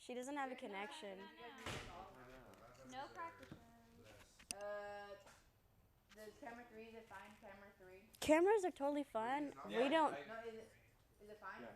She doesn't have a connection. No practice room. Does camera 3, is it fine? Camera 3? Cameras are totally fine. Yeah, We don't. No, is it fine? Yeah.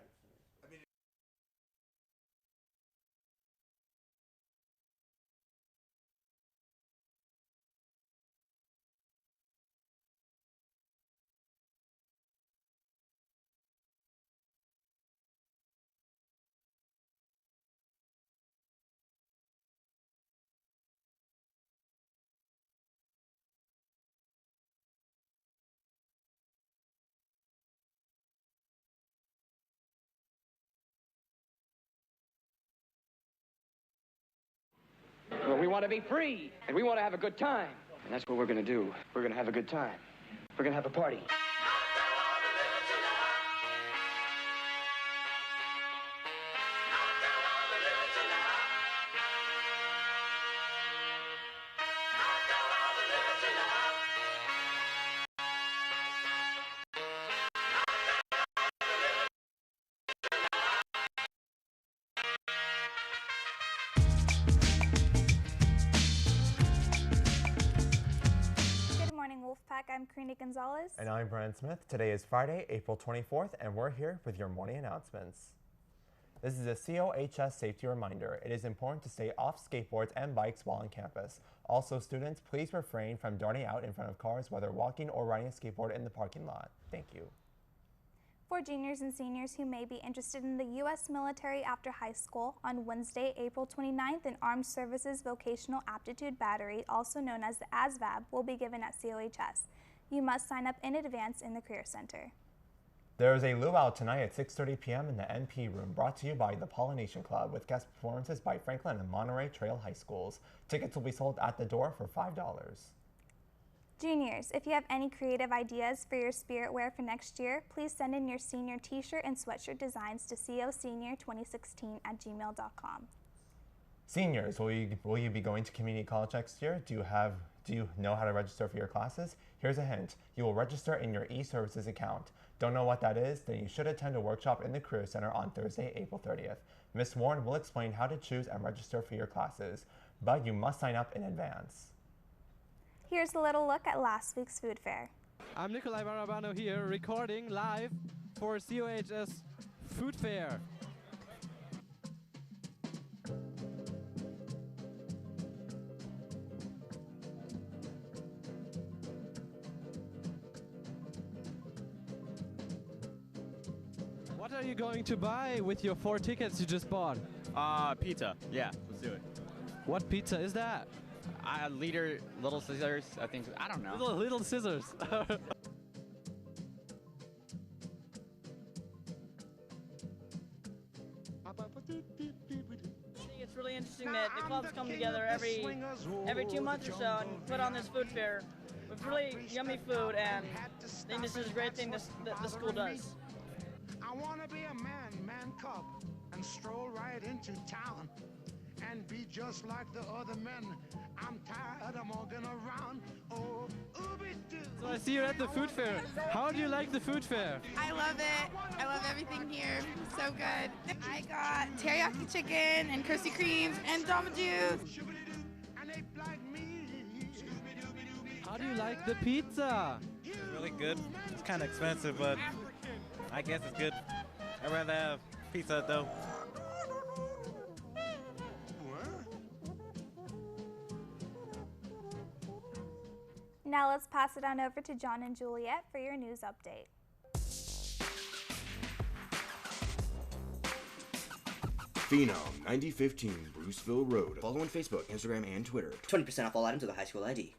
Well, we want to be free, and we want to have a good time. And that's what we're going to do. We're going to have a good time. We're going to have a party. Wolfpack. I'm Karina Gonzalez. And I'm Brian Smith. Today is Friday, April 24th, and we're here with your morning announcements. This is a COHS safety reminder. It is important to stay off skateboards and bikes while on campus. Also, students, please refrain from darting out in front of cars, whether walking or riding a skateboard in the parking lot. Thank you. For juniors and seniors who may be interested in the U.S. military after high school, on Wednesday, April 29th, an Armed Services Vocational Aptitude Battery, also known as the ASVAB, will be given at COHS. You must sign up in advance in the Career Center. There is a luau tonight at 6:30 p.m. in the NP room, brought to you by the Pollination Club, with guest performances by Franklin and Monterey Trail High Schools. Tickets will be sold at the door for $5. Juniors, if you have any creative ideas for your spirit wear for next year, please send in your senior t-shirt and sweatshirt designs to cosenior2016@gmail.com. Seniors, will you be going to community college next year? Do you know how to register for your classes? Here's a hint. You will register in your e-services account. Don't know what that is? Then you should attend a workshop in the Career Center on Thursday, April 30th. Ms. Warren will explain how to choose and register for your classes, but you must sign up in advance. Here's a little look at last week's food fair. I'm Nikolai Barabano here, recording live for COHS Food Fair. What are you going to buy with your 4 tickets you just bought? Pizza. Yeah, let's do it. What pizza is that? Little Scissors, I think. I don't know. Little Scissors. It's really interesting that the clubs come together every 2 months or so and put on this food fair with really yummy food, and I think this is a great thing that the school does. I want to be a man cub, and stroll right into town and be just like the other men. I'm tired of walking around. Oh, ooby-doo. So I see you're at the food fair. How do you like the food fair? I love it. I love everything here. So good. I got teriyaki chicken and Krispy Kremes and Jamba Juice. How do you like the pizza? It's really good. It's kind of expensive, but I guess it's good. I'd rather have pizza though. Now let's pass it on over to John and Juliet for your news update. Phenom 9015 Bruceville Road. Follow on Facebook, Instagram, and Twitter. 20% off all items with a high school ID.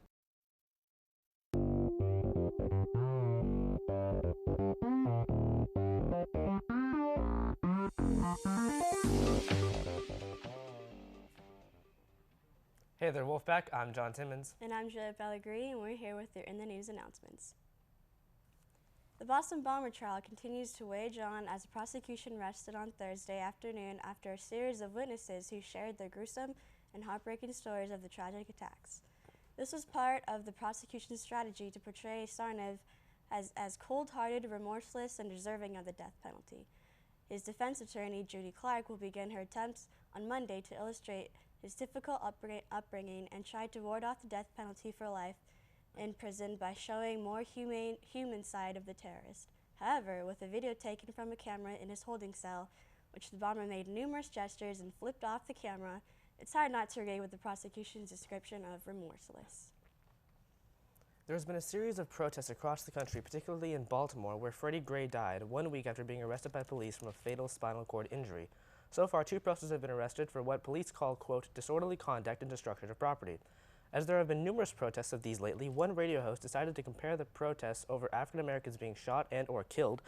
Hey there, Wolfpack. I'm John Timmons. And I'm Juliette Pellegrini, and we're here with your In the News announcements. The Boston bomber trial continues to wage on as the prosecution rested on Thursday afternoon after a series of witnesses who shared their gruesome and heartbreaking stories of the tragic attacks. This was part of the prosecution's strategy to portray Tsarnaev as cold-hearted, remorseless, and deserving of the death penalty. His defense attorney, Judy Clark, will begin her attempts on Monday to illustrate his difficult upbringing and tried to ward off the death penalty for life in prison by showing more human side of the terrorist. However, with a video taken from a camera in his holding cell, which the bomber made numerous gestures and flipped off the camera, it's hard not to agree with the prosecution's description of remorseless. There has been a series of protests across the country, particularly in Baltimore, where Freddie Gray died 1 week after being arrested by police from a fatal spinal cord injury. So far, 2 protesters have been arrested for what police call, quote, disorderly conduct and destruction of property. As there have been numerous protests of these lately, one radio host decided to compare the protests over African Americans being shot and or killed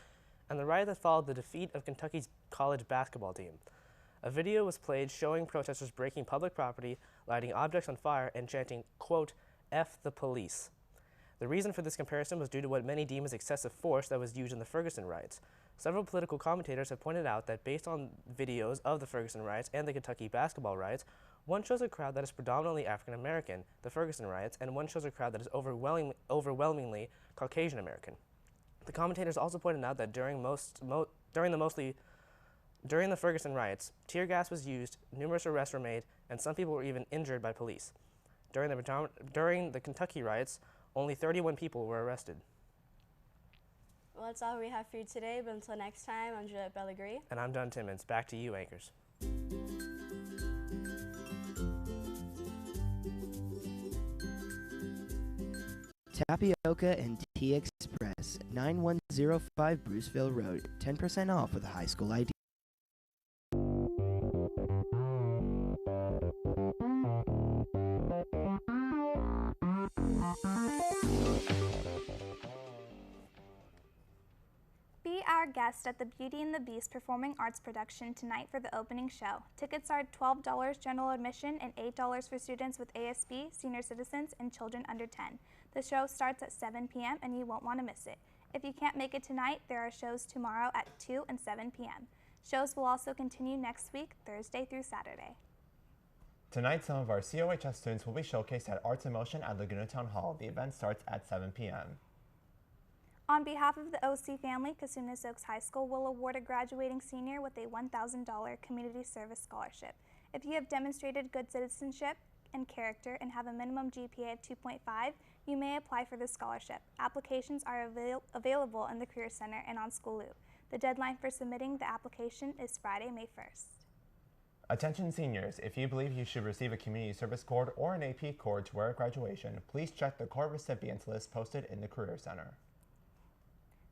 and the riot that followed the defeat of Kentucky's college basketball team. A video was played showing protesters breaking public property, lighting objects on fire, and chanting, quote, F the police. The reason for this comparison was due to what many deem as excessive force that was used in the Ferguson riots. Several political commentators have pointed out that based on videos of the Ferguson riots and the Kentucky basketball riots, one shows a crowd that is predominantly African American, the Ferguson riots, and one shows a crowd that is overwhelmingly Caucasian American. The commentators also pointed out that during the Ferguson riots, tear gas was used, numerous arrests were made, and some people were even injured by police. During the Kentucky riots, only 31 people were arrested. Well, that's all we have for you today, but until next time, I'm Juliette Bellegri. And I'm John Timmons. Back to you, anchors. Tapioca and Tea Express, 9105 Bruceville Road, 10% off with a high school ID. Be our guest at the Beauty and the Beast Performing Arts production tonight for the opening show. Tickets are $12 general admission and $8 for students with ASB, senior citizens, and children under 10. The show starts at 7 p.m. and you won't want to miss it. If you can't make it tonight, there are shows tomorrow at 2 and 7 p.m. Shows will also continue next week, Thursday through Saturday. Tonight, some of our COHS students will be showcased at Arts in Motion at Laguna Town Hall. The event starts at 7 p.m. On behalf of the OC family, Casunas Oaks High School will award a graduating senior with a $1,000 community service scholarship. If you have demonstrated good citizenship and character and have a minimum GPA of 2.5, you may apply for this scholarship. Applications are available in the Career Center and on School Loop. The deadline for submitting the application is Friday, May 1st. Attention seniors, if you believe you should receive a community service cord or an AP cord to wear at graduation, please check the cord recipients list posted in the Career Center.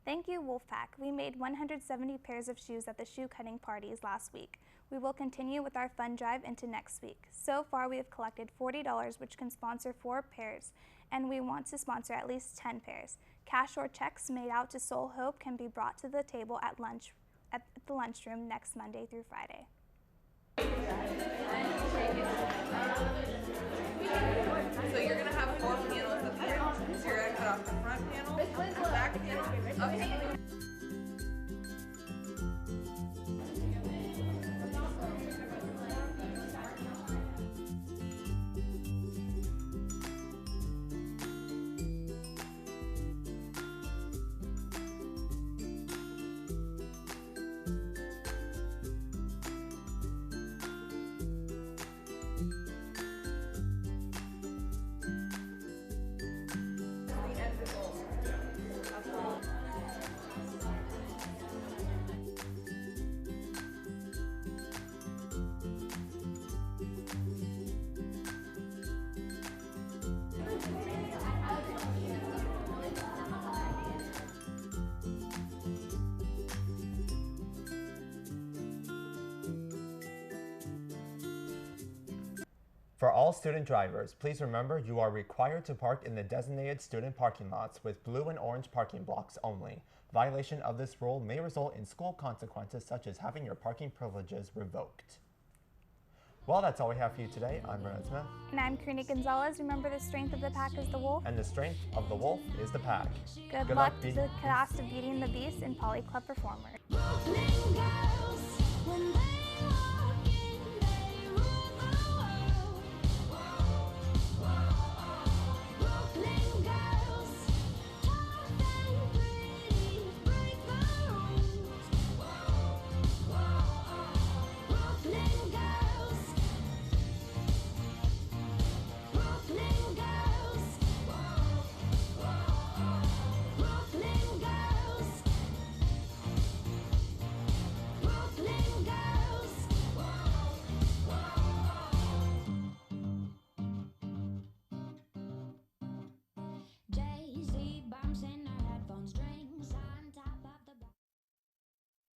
Thank you, Wolfpack. We made 170 pairs of shoes at the shoe cutting parties last week. We will continue with our fund drive into next week. So far, we have collected $40, which can sponsor 4 pairs, and we want to sponsor at least 10 pairs. Cash or checks made out to Soul Hope can be brought to the table at lunch at the lunchroom next Monday through Friday. So you're going to have 4 panels up here. So you're going to cut off the front panel, the back panel, okay. For all student drivers, please remember you are required to park in the designated student parking lots with blue and orange parking blocks only. Violation of this rule may result in school consequences such as having your parking privileges revoked. Well, that's all we have for you today. I'm Bernard Smith. And I'm Karina Gonzalez. Remember, the strength of the pack is the wolf. And the strength of the wolf is the pack. Good luck to the cast of Beauty and the Beast and Poly Club performers.